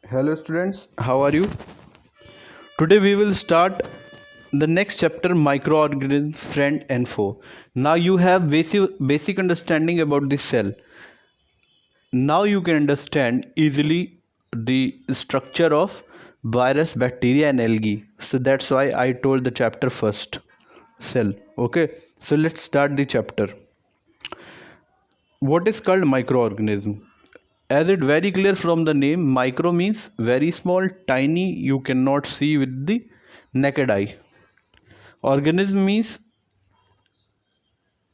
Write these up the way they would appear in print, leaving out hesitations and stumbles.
Hello students, how are you? Today we will start the next chapter, microorganism friend and foe. Now you have basic understanding about the cell. Now you can understand easily the structure of virus, bacteria and algae. So that's why I told the chapter first, cell. Okay, so let's start the chapter. What is called microorganism? As it very clear from the name, micro means very small, tiny, you cannot see with the naked eye. Organism means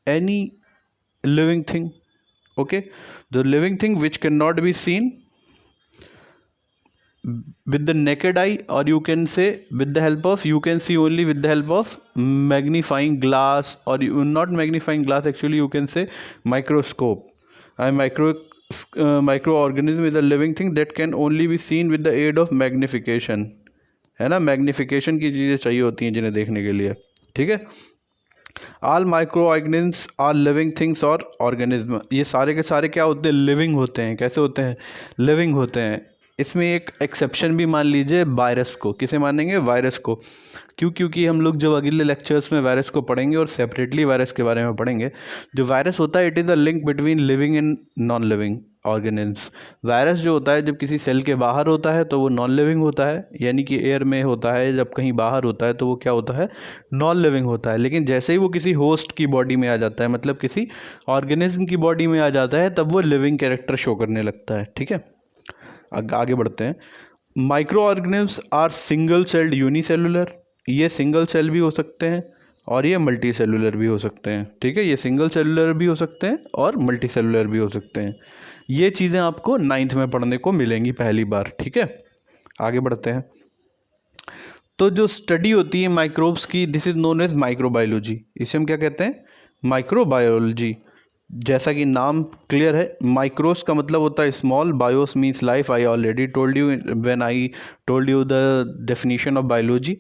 any living thing. Okay, the living thing which cannot be seen with the naked eye, or you can say with the help of, you can see only with the help of magnifying glass, or you, not magnifying glass, actually you can say microscope. A microorganism is a living thing that can only be seen with the aid of magnification. है ना, magnification की चीज़ें चाहिए होती हैं जिन्हें देखने के लिए. ठीक है. All micro organisms are living things और ऑर्गेनिज्म, ये सारे के सारे क्या होते हैं, लिविंग होते हैं. कैसे होते हैं, लिविंग होते हैं. इसमें एक एक्सेप्शन भी मान लीजिए वायरस को. किसे मानेंगे, वायरस को. क्योंकि हम लोग जब अगले लेक्चर्स में वायरस को पढ़ेंगे और सेपरेटली वायरस के बारे में पढ़ेंगे. जो वायरस होता है, it is a link between living and non living organisms. Virus जो होता है जब किसी सेल के बाहर होता है तो वो नॉन लिविंग होता है, यानी कि एयर में होता है. जब कहीं बाहर होता है तो वो क्या होता है, नॉन लिविंग होता है. लेकिन जैसे ही वो किसी होस्ट की बॉडी में आ जाता है, मतलब किसी ऑर्गेनिज्म की बॉडी में आ जाता है, तब वो लिविंग कैरेक्टर शो करने लगता है. ठीक है, आगे बढ़ते हैं. Micro organisms are single celled unicellular. ये सिंगल सेल भी हो सकते हैं और ये मल्टी सेलुलर भी हो सकते हैं. ठीक है, ये सिंगल सेलुलर भी हो सकते हैं और मल्टी सेलुलर भी हो सकते हैं. ये चीज़ें आपको 9th में पढ़ने को मिलेंगी पहली बार. ठीक है, आगे बढ़ते हैं. तो जो स्टडी होती है माइक्रोब्स की, this is known as microbiology. इसे हम क्या कहते हैं, माइक्रोबायोलॉजी. जैसा कि नाम क्लियर है, माइक्रोस का मतलब होता है small, bios means life. I already told you when I told you the definition of biology.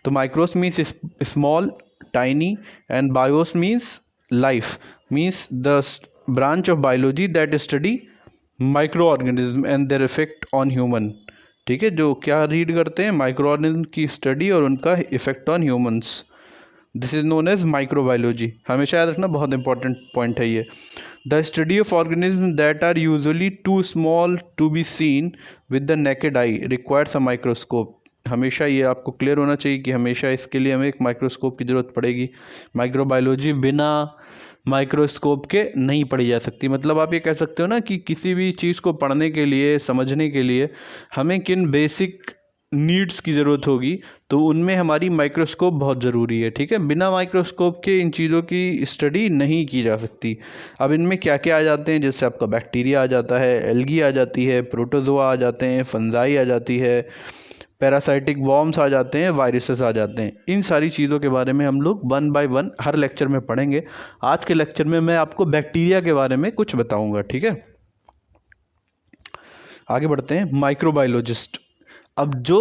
तो micros means small, tiny, and bios means life, means the branch of biology that study micro organism and their effect on human. ठीक है, जो क्या read करते हैं, micro organism की study और उनका effect on humans. This is known as microbiology. हमेशा याद रखना, बहुत इंपॉर्टेंट पॉइंट है ये. The study of organism that are usually too small to be seen with the naked eye requires a microscope. हमेशा ये आपको क्लियर होना चाहिए कि हमेशा इसके लिए हमें एक माइक्रोस्कोप की ज़रूरत पड़ेगी. माइक्रोबायोलॉजी बिना माइक्रोस्कोप के नहीं पढ़ी जा सकती. मतलब आप ये कह सकते हो ना कि किसी भी चीज़ को पढ़ने के लिए, समझने के लिए हमें किन बेसिक नीड्स की ज़रूरत होगी, तो उनमें हमारी माइक्रोस्कोप बहुत ज़रूरी है. ठीक है, बिना माइक्रोस्कोप के इन चीज़ों की स्टडी नहीं की जा सकती. अब इनमें क्या क्या आ जाते हैं, जैसे आपका बैक्टीरिया आ जाता है, एल्गी आ जाती है, प्रोटोजोआ आ जाते हैं, फंजाई आ जाती है, पैरासाइटिक वॉर्म्स आ जाते हैं, वायरसेस आ जाते हैं. इन सारी चीज़ों के बारे में हम लोग 1 बाय 1 हर लेक्चर में पढ़ेंगे. आज के लेक्चर में मैं आपको बैक्टीरिया के बारे में कुछ बताऊंगा. ठीक है, आगे बढ़ते हैं. माइक्रोबायोलॉजिस्ट. अब जो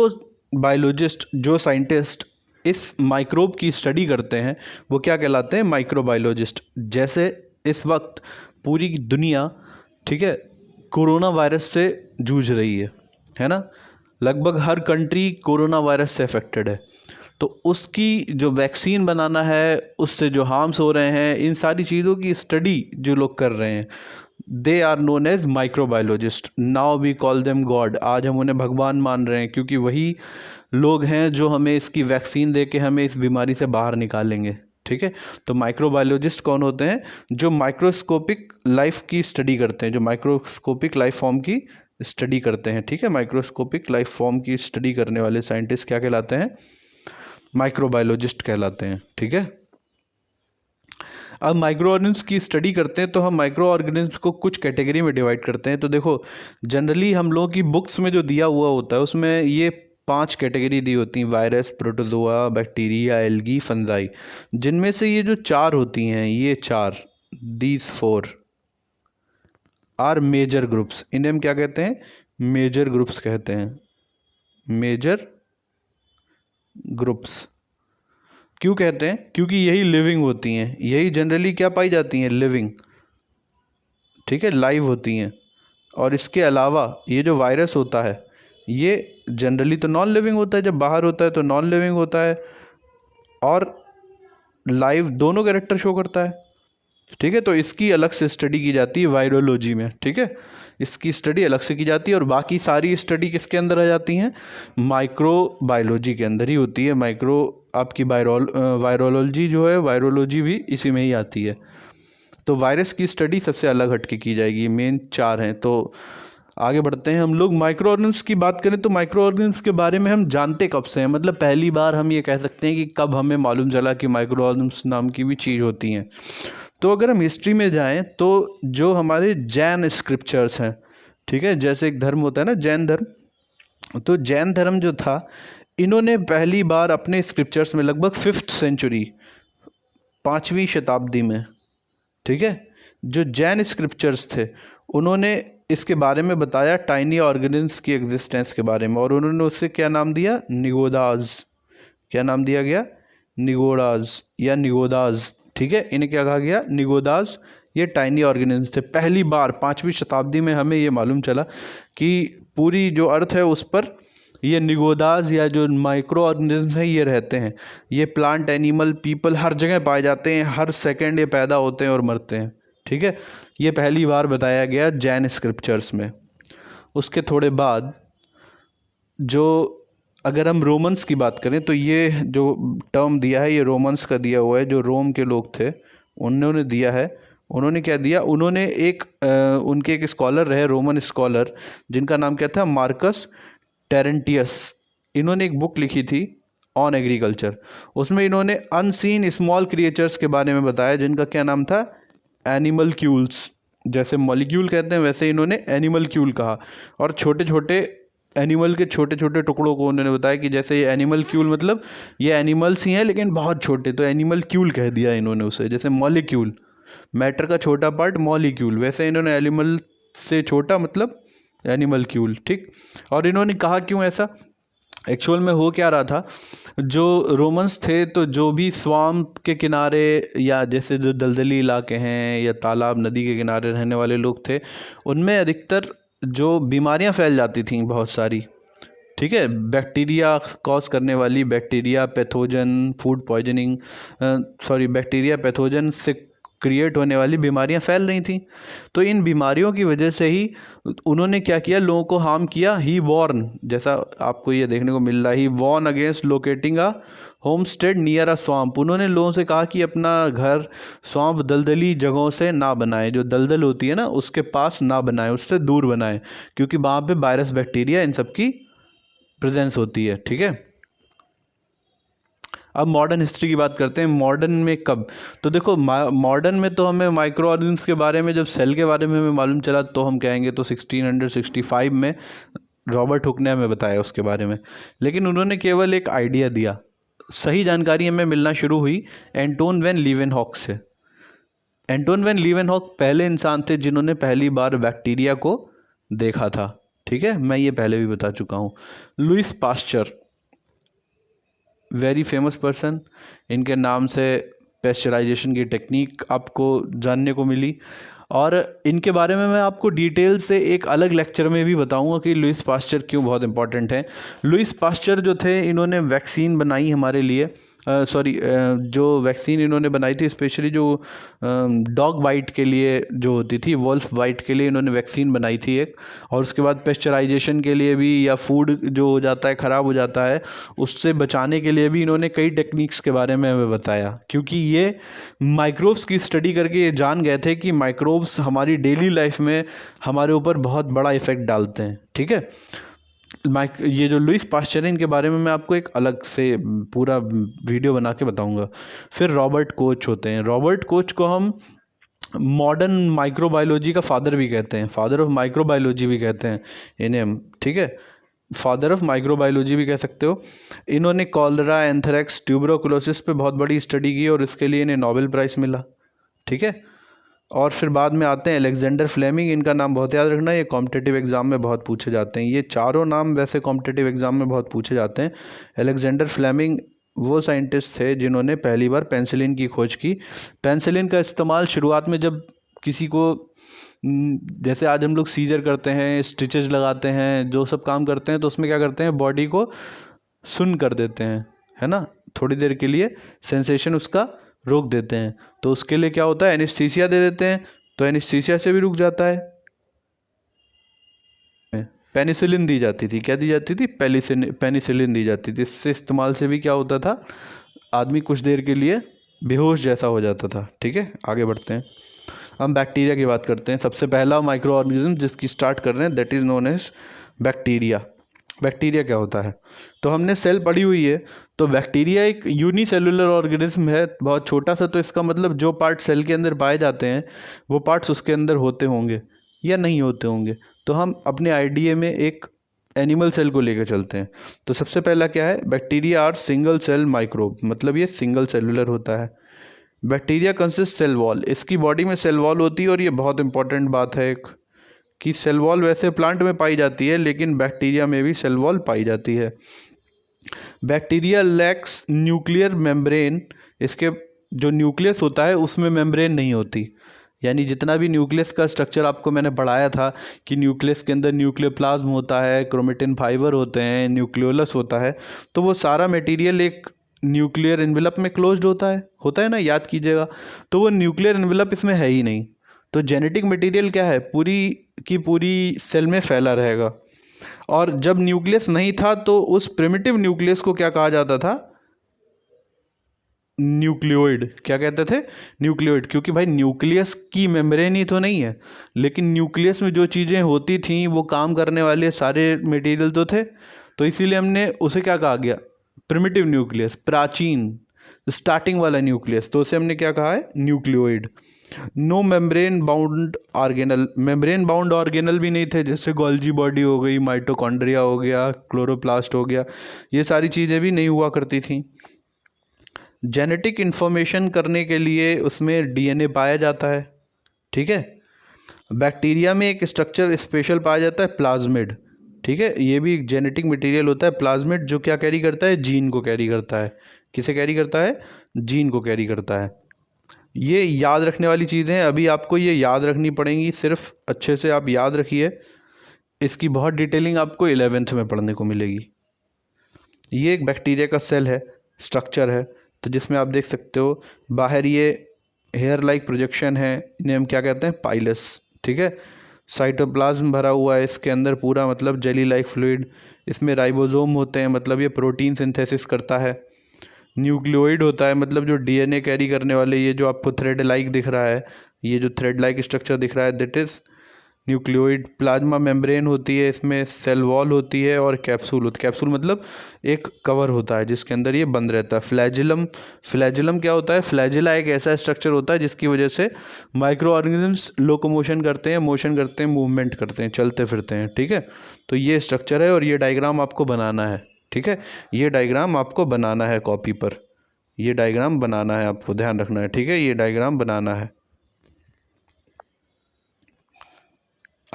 बायोलॉजिस्ट, जो साइंटिस्ट इस माइक्रोब की स्टडी करते हैं, वो क्या कहलाते हैं, माइक्रोबायोलॉजिस्ट. जैसे इस वक्त पूरी दुनिया, ठीक है, कोरोना वायरस से जूझ रही है ना. लगभग हर कंट्री कोरोना वायरस से अफेक्टेड है. तो उसकी जो वैक्सीन बनाना है, उससे जो हार्म्स हो रहे हैं, इन सारी चीज़ों की स्टडी जो लोग कर रहे हैं, they are known as microbiologist. Now we call them god. आज हम उन्हें भगवान मान रहे हैं, क्योंकि वही लोग हैं जो हमें इसकी वैक्सीन दे के हमें इस बीमारी से बाहर निकालेंगे. ठीक है, तो माइक्रोबायोलॉजिस्ट कौन होते हैं, जो माइक्रोस्कोपिक लाइफ की स्टडी करते हैं, जो माइक्रोस्कोपिक लाइफ फॉर्म की स्टडी करते हैं. ठीक है, माइक्रोस्कोपिक लाइफ फॉर्म की स्टडी करने वाले साइंटिस्ट क्या कहलाते हैं, माइक्रोबायोलॉजिस्ट कहलाते हैं. ठीक है, अब माइक्रो ऑर्गेनिज्म की स्टडी करते हैं तो हम माइक्रो ऑर्गेनिज्म को कुछ कैटेगरी में डिवाइड करते हैं. तो देखो, जनरली हम लोगों की बुक्स में जो दिया हुआ होता है उसमें ये 5 कैटेगरी दी होती हैं, virus, protozoa, bacteria, algae, fungi. जिनमें से ये जो 4 होती हैं, ये 4, दीज 4 आर मेजर ग्रुप्स. इन्हें हम क्या कहते हैं, मेजर ग्रुप्स कहते हैं. मेजर ग्रुप्स क्यों कहते हैं, क्योंकि यही लिविंग होती हैं, यही जनरली क्या पाई जाती हैं, लिविंग. ठीक है, लाइव होती हैं. और इसके अलावा ये जो वायरस होता है, ये जनरली तो नॉन लिविंग होता है, जब बाहर होता है तो नॉन लिविंग होता है, और लाइव दोनों कैरेक्टर शो करता है। ठीक है, तो इसकी अलग से स्टडी की जाती है वायरोलॉजी में। ठीक है, इसकी स्टडी अलग से की जाती है, और बाकी सारी स्टडी किसके अंदर आ जाती हैं, माइक्रोबायोलॉजी के अंदर ही होती है। आपकी वायरोलॉजी जो है, वायरोलॉजी भी इसी में ही आती है। तो वायरस की स्टडी सबसे अलग हटके की जाएगी। मेन 4 हैं। तो आगे बढ़ते हैं हम लोग। माइक्रो ऑर्गेनिज्म की बात करें तो माइक्रो ऑर्गेनिज्म के बारे में हम जानते कब से हैं, मतलब पहली बार हम ये कह सकते हैं कि कब हमें मालूम चला कि माइक्रो ऑर्गेनिज्म नाम की भी चीज़ होती हैं। तो अगर हम हिस्ट्री में जाएं तो जो हमारे जैन स्क्रिप्चर्स हैं, ठीक है, जैसे एक धर्म होता है ना जैन धर्म, तो जैन धर्म जो था, इन्होंने पहली बार अपने स्क्रिप्चर्स में लगभग 5th सेंचुरी, 5वीं शताब्दी में, ठीक है, जो जैन स्क्रिप्चर्स थे उन्होंने इसके बारे में बताया, टाइनी ऑर्गेनिज्म्स की एग्जिस्टेंस के बारे में, और उन्होंने उससे क्या नाम दिया, निगोदाज। क्या नाम दिया गया, निगोडाज या निगोदाज। ठीक है, इन्हें क्या कहा गया, निगोदाज। ये टाइनी ऑर्गेनिज्म थे। पहली बार 5वीं शताब्दी में हमें ये मालूम चला कि पूरी जो अर्थ है उस पर ये निगोदाज या जो माइक्रो ऑर्गेनिज्म हैं ये रहते हैं। ये प्लांट, एनिमल, पीपल हर जगह पाए जाते हैं, हर सेकंड ये पैदा होते हैं और मरते हैं। ठीक है, ये पहली बार बताया गया जैन स्क्रिप्चर्स में। उसके थोड़े बाद जो, अगर हम रोमन्स की बात करें तो ये जो टर्म दिया है ये रोमन्स का दिया हुआ है, जो रोम के लोग थे उन्होंने दिया है। उन्होंने क्या दिया, उन्होंने उनके एक स्कॉलर रहे, रोमन स्कॉलर, जिनका नाम क्या था, मार्कस टेरेंटियस। इन्होंने एक बुक लिखी थी ऑन एग्रीकल्चर। उसमें इन्होंने अनसीन स्मॉल क्रिएचर्स के बारे में बताया, जिनका क्या नाम था, एनिमलक्यूल्स। जैसे मॉलिक्यूल कहते हैं वैसे इन्होंने एनिमलक्यूल कहा, और छोटे छोटे एनिमल के छोटे छोटे टुकड़ों को उन्होंने बताया कि जैसे ये एनिमलक्यूल, मतलब ये एनिमल्स ही हैं लेकिन बहुत छोटे, तो एनिमलक्यूल कह दिया इन्होंने उसे। जैसे मॉलिक्यूल, मैटर का छोटा पार्ट मॉलिक्यूल, वैसे इन्होंने एनिमल से छोटा मतलब एनिमलक्यूल। ठीक, और इन्होंने कहा क्यों ऐसा, एक्चुअल में हो क्या रहा था, जो रोमन्स थे तो जो भी स्वाम्प के किनारे या जैसे जो दलदली इलाके हैं या तालाब, नदी के किनारे रहने वाले लोग थे, उनमें अधिकतर जो बीमारियां फैल जाती थीं बहुत सारी। ठीक है, बैक्टीरिया कॉज करने वाली, bacteria pathogen, food poisoning, bacteria pathogen से क्रिएट होने वाली बीमारियां फैल रही थी। तो इन बीमारियों की वजह से ही उन्होंने क्या किया, लोगों को हार्म किया। ही वॉर्न, जैसा आपको ये देखने को मिल रहा है, he warned against locating a homestead near a swamp. उन्होंने लोगों से कहा कि अपना घर स्वाम्प, दलदली जगहों से ना बनाएं, जो दलदल होती है ना उसके पास ना बनाएं, उससे दूर बनाएं, क्योंकि वहाँ पे वायरस, बैक्टीरिया, इन सब की प्रेजेंस होती है। ठीक है, अब मॉडर्न हिस्ट्री की बात करते हैं। मॉडर्न में कब, तो देखो मॉडर्न में तो हमें माइक्रो ऑर्गेनिज्म्स के बारे में, जब सेल के बारे में हमें मालूम चला तो हम कहेंगे तो 1665 में रॉबर्ट हुक ने हमें बताया उसके बारे में। लेकिन उन्होंने केवल एक आइडिया दिया, सही जानकारी हमें मिलना शुरू हुई एंटोन वैन लीवेनहॉक से। एंटोन वैन लीवेनहॉक पहले इंसान थे जिन्होंने पहली बार बैक्टीरिया को देखा था। ठीक है, मैं ये पहले भी बता चुका हूँ। Louis Pasteur, very famous person, इनके नाम से पेस्चराइजेशन की टेक्निक आपको जानने को मिली, और इनके बारे में मैं आपको डिटेल से एक अलग लेक्चर में भी बताऊंगा कि लुइस पास्चर क्यों बहुत इंपॉर्टेंट है। लुइस पास्चर जो थे, इन्होंने वैक्सीन बनाई हमारे लिए, जो वैक्सीन इन्होंने बनाई थी स्पेशली जो डॉग बाइट के लिए जो होती थी, वॉल्फ बाइट के लिए इन्होंने वैक्सीन बनाई थी एक। और उसके बाद पेस्चराइजेशन के लिए भी, या फूड जो हो जाता है ख़राब हो जाता है उससे बचाने के लिए भी इन्होंने कई टेक्निक्स के बारे में हमें बताया, क्योंकि ये माइक्रोब्स की स्टडी करके ये जान गए थे कि माइक्रोब्स हमारी डेली लाइफ में हमारे ऊपर बहुत बड़ा इफ़ेक्ट डालते हैं। ठीक है, ये जो लुइस पास्चर है इनके बारे में मैं आपको एक अलग से पूरा वीडियो बना के बताऊंगा। फिर रॉबर्ट कोच होते हैं। रॉबर्ट कोच को हम मॉडर्न माइक्रोबायोलॉजी का फादर भी कहते हैं, फादर ऑफ माइक्रोबायोलॉजी भी कहते हैं इन्हें हम। ठीक है, फादर ऑफ माइक्रोबायोलॉजी भी कह सकते हो। इन्होंने कॉलरा, एंथ्रेक्स, ट्यूबरोकुलोसिस पे बहुत बड़ी स्टडी की और इसके लिए इन्हें नोबेल प्राइज़ मिला। ठीक है, और फिर बाद में आते हैं अलेक्जेंडर फ्लेमिंग। इनका नाम बहुत याद रखना, ये कॉम्पिटिटिव एग्ज़ाम में बहुत पूछे जाते हैं। ये चारों नाम वैसे कॉम्पिटिटिव एग्ज़ाम में बहुत पूछे जाते हैं। अलेक्जेंडर फ्लेमिंग वो साइंटिस्ट थे जिन्होंने पहली बार पेंसिलिन की खोज की। पेंसिलिन का इस्तेमाल शुरुआत में जब किसी को जैसे आज हम लोग सीजर करते हैं, स्टिचेस लगाते हैं, जो सब काम करते हैं, तो उसमें क्या करते हैं, बॉडी को सुन्न कर देते हैं, है ना, थोड़ी देर के लिए सेंसेशन उसका रोक देते हैं। तो उसके लिए क्या होता है, एनेस्थीसिया दे देते हैं, तो एनेस्थीसिया से भी रुक जाता है। पेनिसिलिन दी जाती थी, क्या दी जाती थी, पेनिसिलिन दी जाती थी। इससे इस्तेमाल से भी क्या होता था, आदमी कुछ देर के लिए बेहोश जैसा हो जाता था। ठीक है, आगे बढ़ते हैं। हम बैक्टीरिया की बात करते हैं। सबसे पहला माइक्रो ऑर्गेनिज्म जिसकी स्टार्ट कर रहे हैं, that is known as bacteria. Bacteria क्या होता है, तो हमने सेल पढ़ी हुई है। तो बैक्टीरिया एक यूनिसेलुलर ऑर्गेनिज्म है, बहुत छोटा सा। तो इसका मतलब जो पार्ट सेल के अंदर पाए जाते हैं वो पार्ट्स उसके अंदर होते होंगे या नहीं होते होंगे। तो हम अपने आईडीए में एक एनिमल सेल को लेकर चलते हैं। तो सबसे पहला क्या है, bacteria are single cell microbe, मतलब ये सिंगल सेलुलर होता है। बैक्टीरिया कंसिस्ट सेल वॉल, इसकी बॉडी में सेल वॉल होती है। और ये बहुत इंपॉर्टेंट बात है एक, कि सेल वॉल वैसे प्लांट में पाई जाती है, लेकिन बैक्टीरिया में भी सेल वॉल पाई जाती है। बैक्टीरिया लैक्स न्यूक्लियर मेम्ब्रेन, इसके जो न्यूक्लियस होता है उसमें मेम्ब्रेन नहीं होती। यानी जितना भी न्यूक्लियस का स्ट्रक्चर आपको मैंने पढ़ाया था कि न्यूक्लियस के अंदर न्यूक्लियोप्लाज्म होता है, क्रोमेटिन फाइबर होते हैं, न्यूक्लियोलस होता है, तो वो सारा मटेरियल एक न्यूक्लियर एनवेलप में क्लोज्ड होता है ना, याद कीजिएगा। तो वो न्यूक्लियर एनवेलप इसमें है ही नहीं। तो जेनेटिक मटेरियल क्या है, पूरी की पूरी सेल में फैला रहेगा। और जब न्यूक्लियस नहीं था तो उस प्रिमिटिव न्यूक्लियस को क्या कहा जाता था, न्यूक्लियोइड। क्या कहते थे, न्यूक्लियोइड। क्योंकि भाई न्यूक्लियस की मेम्ब्रेन ही तो नहीं है, लेकिन न्यूक्लियस में जो चीज़ें होती थीं वो काम करने वाले सारे मटेरियल तो थे। तो इसीलिए हमने उसे क्या कहा गया, प्रिमिटिव न्यूक्लियस, प्राचीन स्टार्टिंग वाला न्यूक्लियस, तो उसे हमने क्या कहा है, nucleoid. No membrane bound organelle, membrane bound organelle भी नहीं थे, जैसे गोल्जी बॉडी हो गई, माइटोकॉन्ड्रिया हो गया, क्लोरोप्लास्ट हो गया, ये सारी चीज़ें भी नहीं हुआ करती थी। जेनेटिक इन्फॉर्मेशन करने के लिए उसमें डीएनए पाया जाता है। ठीक है, बैक्टीरिया में एक स्ट्रक्चर स्पेशल पाया जाता है, प्लाज्मिड। ठीक है, ये भी जेनेटिक मटेरियल होता है प्लाज्मिड, जो क्या कैरी करता है, जीन को कैरी करता है। किसे कैरी करता है, जीन को कैरी करता है। ये याद रखने वाली चीज़ें हैं, अभी आपको ये याद रखनी पड़ेंगी, सिर्फ अच्छे से आप याद रखिए। इसकी बहुत डिटेलिंग आपको 11th में पढ़ने को मिलेगी। ये एक बैक्टीरिया का सेल है, स्ट्रक्चर है, तो जिसमें आप देख सकते हो बाहर ये हेयर लाइक प्रोजेक्शन है, इन्हें हम क्या कहते हैं, पाइलस। ठीक है, साइटोप्लाज्म भरा हुआ है इसके अंदर पूरा, मतलब जेली लाइक फ्लूइड। इसमें राइबोसोम होते हैं, मतलब ये प्रोटीन सिंथेसिस करता है। न्यूक्लियोइड होता है, मतलब जो डीएनए कैरी करने वाले, ये जो आपको थ्रेड लाइक दिख रहा है, ये जो थ्रेड लाइक स्ट्रक्चर दिख रहा है, that is nucleoid. Plasma membrane होती है, इसमें सेल वॉल होती है, और कैप्सूल होती है। कैप्सूल मतलब एक कवर होता है जिसके अंदर ये बंद रहता है। फ्लैजिलम, फ्लैजिलम क्या होता है, फ्लैजिला एक ऐसा स्ट्रक्चर होता है जिसकी वजह से माइक्रो ऑर्गेनिजम्स लोकोमोशन करते हैं, मोशन करते हैं, मूवमेंट करते हैं, चलते फिरते हैं। ठीक है, तो ये स्ट्रक्चर है, और ये डायग्राम आपको बनाना है। ठीक है, ये डायग्राम आपको बनाना है कॉपी पर, ये डायग्राम बनाना है, आपको ध्यान रखना है। ठीक है, ये डायग्राम बनाना है।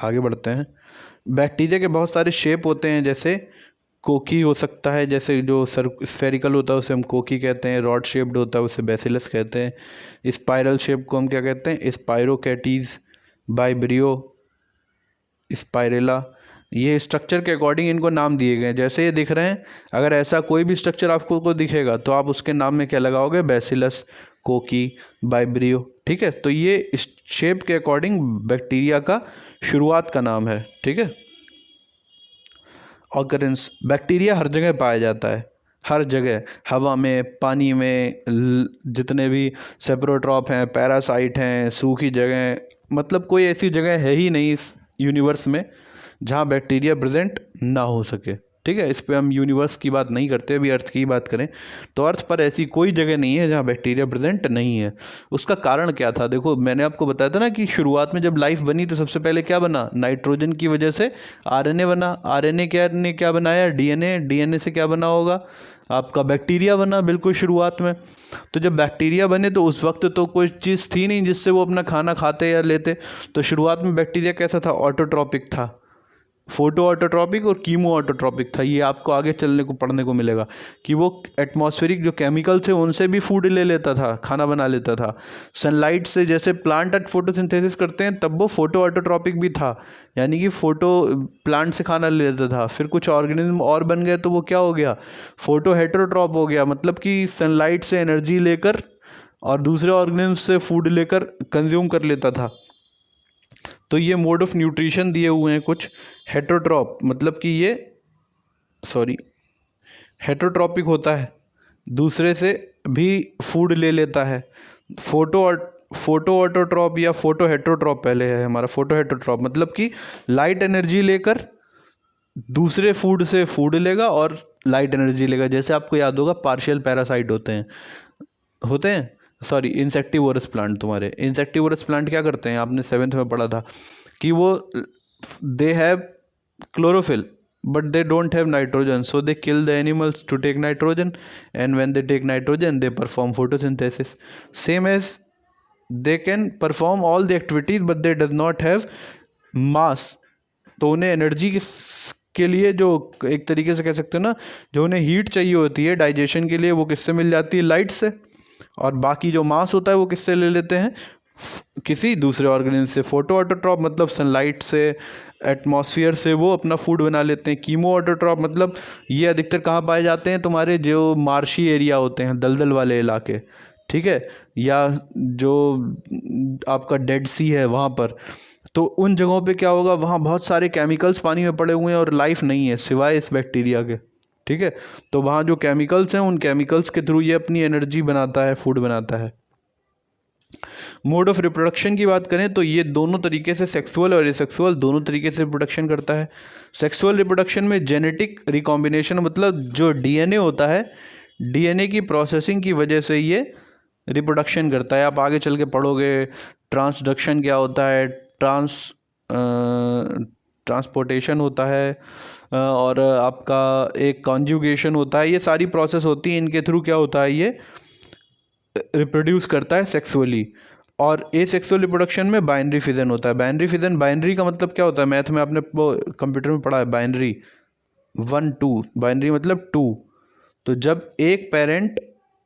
आगे बढ़ते हैं। बैक्टीरिया के बहुत सारे शेप होते हैं, जैसे कोकी हो सकता है, जैसे जो स्फेरिकल होता है उसे हम कोकी कहते हैं, रॉड शेप्ड होता है उसे बेसिलस कहते हैं, स्पाइरल शेप को हम क्या कहते हैं, स्पाइरोकैटीज, वाइब्रियो, स्पाइरेला। ये स्ट्रक्चर के अकॉर्डिंग इनको नाम दिए गए हैं, जैसे ये दिख रहे हैं। अगर ऐसा कोई भी स्ट्रक्चर आपको को दिखेगा तो आप उसके नाम में क्या लगाओगे, बेसिलस, कोकी, वाइब्रियो। ठीक है, तो ये शेप के अकॉर्डिंग बैक्टीरिया का शुरुआत का नाम है। ठीक है, ऑकरेंस, बैक्टीरिया हर जगह पाया जाता है, हर जगह, हवा में, पानी में, जितने भी सेप्रोट्रॉप हैं, पैरासाइट हैं, सूखी जगह, मतलब कोई ऐसी जगह है ही नहीं इस यूनिवर्स में जहाँ बैक्टीरिया प्रेजेंट ना हो सके। ठीक है, इस पे हम यूनिवर्स की बात नहीं करते, अभी अर्थ की बात करें तो अर्थ पर ऐसी कोई जगह नहीं है जहाँ बैक्टीरिया प्रेजेंट नहीं है। उसका कारण क्या था, देखो मैंने आपको बताया था ना कि शुरुआत में जब लाइफ बनी तो सबसे पहले क्या बना, नाइट्रोजन की वजह से आरएनए बना। आरएनए ने क्या बनाया, डीएनए। डीएनए से क्या बना होगा, आपका बैक्टीरिया बना, बिल्कुल शुरुआत में। तो जब बैक्टीरिया बने तो उस वक्त तो कोई चीज़ थी नहीं जिससे वो अपना खाना खाते या लेते। तो शुरुआत में बैक्टीरिया कैसा था, ऑटोट्रॉपिक था। फोटो ऑटोट्रॉपिक और कीमो ऑटोट्रॉपिक था। ये आपको आगे चलने को पढ़ने को मिलेगा कि वो एटमॉस्फेरिक जो केमिकल थे उनसे भी फूड ले लेता था, खाना बना लेता था। सनलाइट से जैसे प्लांट फोटोसिंथेसिस करते हैं तब वो फोटो ऑटोट्रॉपिक भी था, यानी कि फोटो प्लांट से खाना ले लेता था। फिर कुछ ऑर्गेनिज्म और बन गए तो वो क्या हो गया, फोटो हेटेरोट्रॉप हो गया, मतलब कि सनलाइट से एनर्जी लेकर और दूसरे ऑर्गेनिज्म से फूड लेकर कंज्यूम कर लेता था। तो ये मोड ऑफ न्यूट्रिशन दिए हुए हैं कुछ। हेटेरोट्रॉप मतलब कि ये हेटेरोट्रॉपिक होता है, दूसरे से भी फूड ले लेता है। फोटो ऑटोट्रॉप या फोटो हेटेरोट्रॉप पहले है हमारा। फोटो हेटेरोट्रॉप मतलब कि लाइट एनर्जी लेकर दूसरे फूड से फूड लेगा और लाइट एनर्जी लेगा। जैसे आपको याद होगा पार्शियल पैरासाइट होते हैं इंसेक्टिवोरस प्लांट। तुम्हारे इंसेक्टिवोरस प्लांट क्या करते हैं, आपने 7th में पढ़ा था कि वो they have chlorophyll but they don't have nitrogen, so they kill the animals to take nitrogen, and when they take nitrogen they perform photosynthesis. Same as they can perform all the activities but they does not have mass. तो उन्हें energy के लिए जो एक तरीके से कह सकते हैं ना, जो उन्हें हीट चाहिए होती है डाइजेशन के लिए, वो किससे मिल जाती है, लाइट से। और बाकी जो मास होता है वो किससे ले लेते हैं, किसी दूसरे ऑर्गेनिज्म से। फोटो ऑटोट्रॉप मतलब सनलाइट से, एटमॉस्फेयर से वो अपना फूड बना लेते हैं। कीमो ऑटोट्रॉप मतलब ये अधिकतर कहाँ पाए जाते हैं, तुम्हारे जो मार्शी एरिया होते हैं, दलदल वाले इलाके, ठीक है, या जो आपका डेड सी है वहाँ पर। तो उन जगहों पे क्या होगा, वहाँ बहुत सारे केमिकल्स पानी में पड़े हुए हैं और लाइफ नहीं है सिवाय इस बैक्टीरिया के, ठीक है। तो वहाँ जो केमिकल्स हैं उन केमिकल्स के थ्रू ये अपनी एनर्जी बनाता है, फूड बनाता है। मोड ऑफ रिप्रोडक्शन की बात करें तो ये दोनों तरीके से, सेक्सुअल और एसेक्सुअल दोनों तरीके से रिप्रोडक्शन करता है। सेक्सुअल रिप्रोडक्शन में जेनेटिक रिकॉम्बिनेशन मतलब जो डीएनए होता है, डीएनए की प्रोसेसिंग की वजह से ये रिप्रोडक्शन करता है। आप आगे चल के पढ़ोगे ट्रांसडक्शन क्या होता है, ट्रांसपोर्टेशन होता है, और आपका एक कॉन्जुगेशन होता है। ये सारी प्रोसेस होती है, इनके थ्रू क्या होता है, ये रिप्रोड्यूस करता है सेक्सुअली। और ए सेक्सुअल रिप्रोडक्शन में बाइनरी फिजन होता है। बाइनरी फिजन, बाइनरी का मतलब क्या होता है, मैथ में आपने कंप्यूटर में पढ़ा है बाइनरी 1 2, बाइनरी मतलब 2। तो जब एक पेरेंट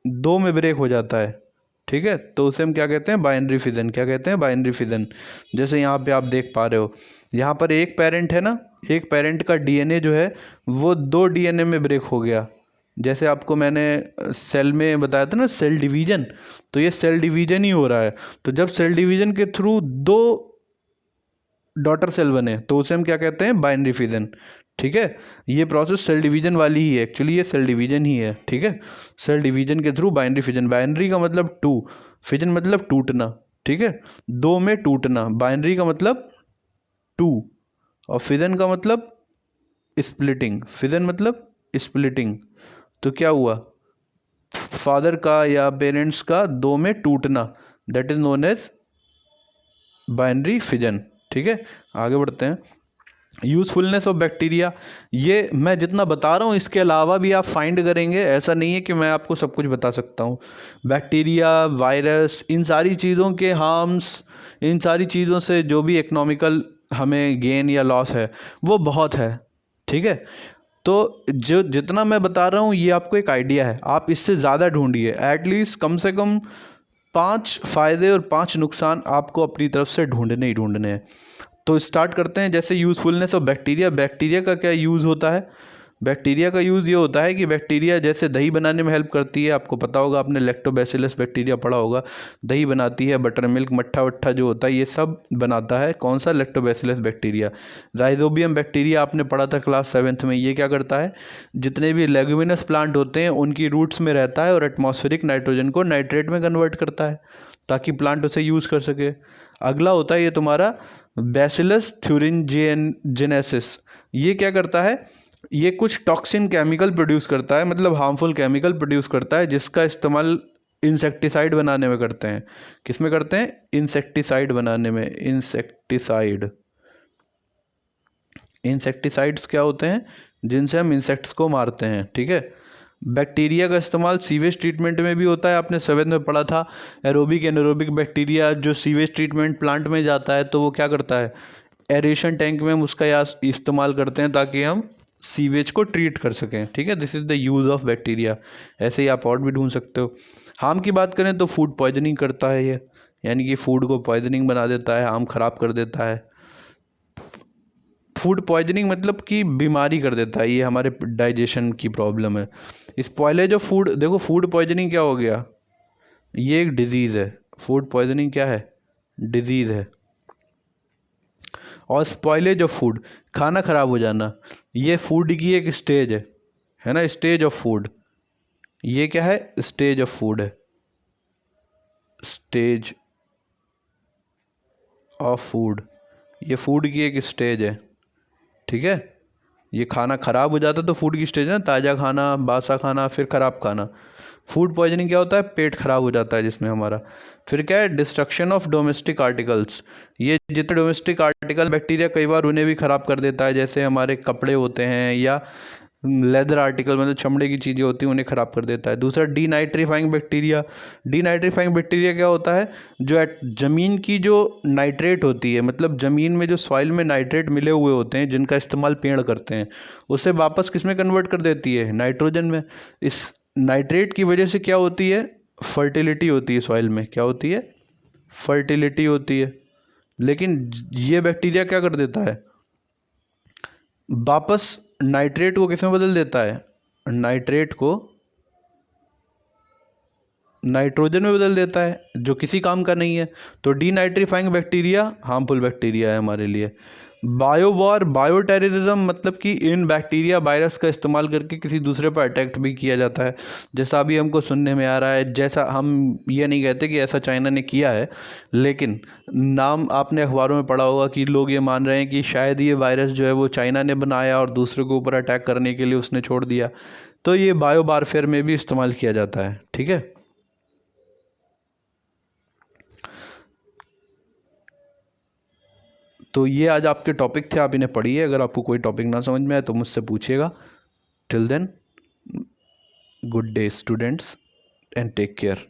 2 में ब्रेक हो जाता है, ठीक है, तो उसे हम क्या कहते हैं, बाइनरी फिजन। क्या कहते हैं, बाइनरी फिजन। जैसे यहाँ पे आप देख पा रहे हो, यहाँ पर एक पेरेंट है ना, एक पेरेंट का डीएनए जो है वो 2 डीएनए में ब्रेक हो गया। जैसे आपको मैंने सेल में बताया था ना, सेल डिवीजन, तो ये सेल डिवीजन ही हो रहा है। तो जब सेल डिवीजन के थ्रू 2 डॉटर सेल बने तो उसे हम क्या कहते हैं, बाइनरी फिजन, ठीक है। ये प्रोसेस सेल डिवीजन वाली ही है, एक्चुअली ये सेल डिवीजन ही है, ठीक है। सेल डिवीजन के थ्रू बाइनरी फिजन। बाइनरी का मतलब 2, फिजन मतलब टूटना, ठीक है, 2 में टूटना। बाइनरी का मतलब 2 और फिजन का मतलब स्प्लिटिंग। फिजन मतलब स्प्लिटिंग। तो क्या हुआ, फादर का या पेरेंट्स का 2 में टूटना, that is known as binary fission, ठीक है। आगे बढ़ते हैं। यूज़फुलनेस ऑफ बैक्टीरिया, ये मैं जितना बता रहा हूँ इसके अलावा भी आप फाइंड करेंगे, ऐसा नहीं है कि मैं आपको सब कुछ बता सकता हूँ। बैक्टीरिया, वायरस, इन सारी चीज़ों के हार्म्स, इन सारी चीज़ों से जो भी इकोनॉमिकल हमें गेन या लॉस है वो बहुत है, ठीक है। तो जो जितना मैं बता रहा हूँ ये आपको एक आइडिया है, आप इससे ज़्यादा ढूंढिए। एटलीस्ट कम से कम 5 फ़ायदे और 5 नुकसान आपको अपनी तरफ से ढूंढने ही ढूंढने हैं। तो स्टार्ट करते हैं। जैसे यूज़फुलनेस ऑफ बैक्टीरिया, बैक्टीरिया का क्या यूज़ होता है, बैक्टीरिया का यूज़ ये होता है कि बैक्टीरिया जैसे दही बनाने में हेल्प करती है, आपको पता होगा, आपने लैक्टोबैसिलस बैक्टीरिया पढ़ा होगा, दही बनाती है, बटर मिल्क, मट्ठा वट्ठा जो होता है ये सब बनाता है कौन सा, लैक्टोबैसिलस बैक्टीरिया। राइजोबियम बैक्टीरिया आपने पढ़ा था क्लास 7th में, ये क्या करता है, जितने भी लेगुमिनस प्लांट होते हैं उनकी रूट्स में रहता है और एटमॉस्फेरिक नाइट्रोजन को नाइट्रेट में कन्वर्ट करता है ताकि प्लांट उसे यूज़ कर सके। अगला होता है ये तुम्हारा बैसिलस थ्यूरिनजेनेसिस। ये क्या करता है, ये कुछ टॉक्सिन केमिकल प्रोड्यूस करता है, मतलब हार्मफुल केमिकल प्रोड्यूस करता है, जिसका इस्तेमाल इंसेक्टिसाइड बनाने में करते हैं। किस में करते हैं, इंसेक्टिसाइड बनाने में। इंसेक्टिसाइड्स क्या होते हैं, जिनसे हम इंसेक्ट्स को मारते हैं, ठीक है। बैक्टीरिया का इस्तेमाल सीवेज ट्रीटमेंट में भी होता है, आपने 7th में पढ़ा था। एरोबिक एनारोबिक बैक्टीरिया जो सीवेज ट्रीटमेंट प्लांट में जाता है तो वो क्या करता है, एरेशन टैंक में हम उसका या इस्तेमाल करते हैं ताकि हम सीवेज को ट्रीट कर सकें, ठीक है। This is the use of bacteria. ऐसे ही आप और भी ढूंढ सकते हो। हार्म की बात करें तो फूड पॉइजनिंग करता है ये, यानी कि फूड को पॉइजनिंग बना देता है, हार्म ख़राब कर देता है। फूड पॉइजनिंग मतलब कि बीमारी कर देता है, ये हमारे डाइजेशन की प्रॉब्लम है। स्पॉइलेज ऑफ फूड, देखो फूड पॉइजनिंग क्या हो गया, ये एक डिजीज़ है। फूड पॉइजनिंग क्या है, डिजीज़ है। और स्पॉइलेज ऑफ फूड, खाना ख़राब हो जाना, ये फूड की एक स्टेज है ना, स्टेज ऑफ फूड। ये क्या है, स्टेज ऑफ फूड है, स्टेज ऑफ फूड, ये फूड की एक स्टेज है, ठीक है। ये खाना ख़राब हो जाता है तो फूड की स्टेज है ना, ताज़ा खाना, बासा खाना, फिर ख़राब खाना। फूड पॉइजनिंग क्या होता है, पेट खराब हो जाता है जिसमें हमारा। फिर क्या है, डिस्ट्रक्शन ऑफ डोमेस्टिक आर्टिकल्स, ये जितने डोमेस्टिक आर्टिकल बैक्टीरिया कई बार उन्हें भी ख़राब कर देता है, जैसे हमारे कपड़े होते हैं या लेदर आर्टिकल, मतलब चमड़े की चीज़ें होती हैं, उन्हें ख़राब कर देता है। दूसरा डीनाइट्रीफाइंग बैक्टीरिया। डीनाइट्रीफाइंग बैक्टीरिया क्या होता है, जो ज़मीन की जो नाइट्रेट होती है, मतलब ज़मीन में जो सॉइल में नाइट्रेट मिले हुए होते हैं जिनका इस्तेमाल पेड़ करते हैं, उसे वापस किस में कन्वर्ट कर देती है, नाइट्रोजन में। इस नाइट्रेट की वजह से क्या होती है, फर्टिलिटी होती है सॉइल में, क्या होती है, फर्टिलिटी होती है। लेकिन ये बैक्टीरिया क्या कर देता है, वापस नाइट्रेट को किस में बदल देता है, नाइट्रेट को नाइट्रोजन में बदल देता है, जो किसी काम का नहीं है। तो डीनाइट्रीफाइंग बैक्टीरिया हार्मफुल बैक्टीरिया है हमारे लिए। बायोवॉर, बायो टेररिज्म, मतलब कि इन बैक्टीरिया वायरस का इस्तेमाल करके किसी दूसरे पर अटैक भी किया जाता है, जैसा अभी हमको सुनने में आ रहा है। जैसा हम ये नहीं कहते कि ऐसा चाइना ने किया है, लेकिन नाम आपने अखबारों में पढ़ा होगा कि लोग ये मान रहे हैं कि शायद ये वायरस जो है वो चाइना ने बनाया और दूसरे के ऊपर अटैक करने के लिए उसने छोड़ दिया। तो ये बायो वारफेयर में भी इस्तेमाल किया जाता है, ठीक है। तो ये आज आपके टॉपिक थे, आप इन्हें पढ़िए। अगर आपको कोई टॉपिक ना समझ में आए तो मुझसे पूछिएगा। Till then, good day students and take care.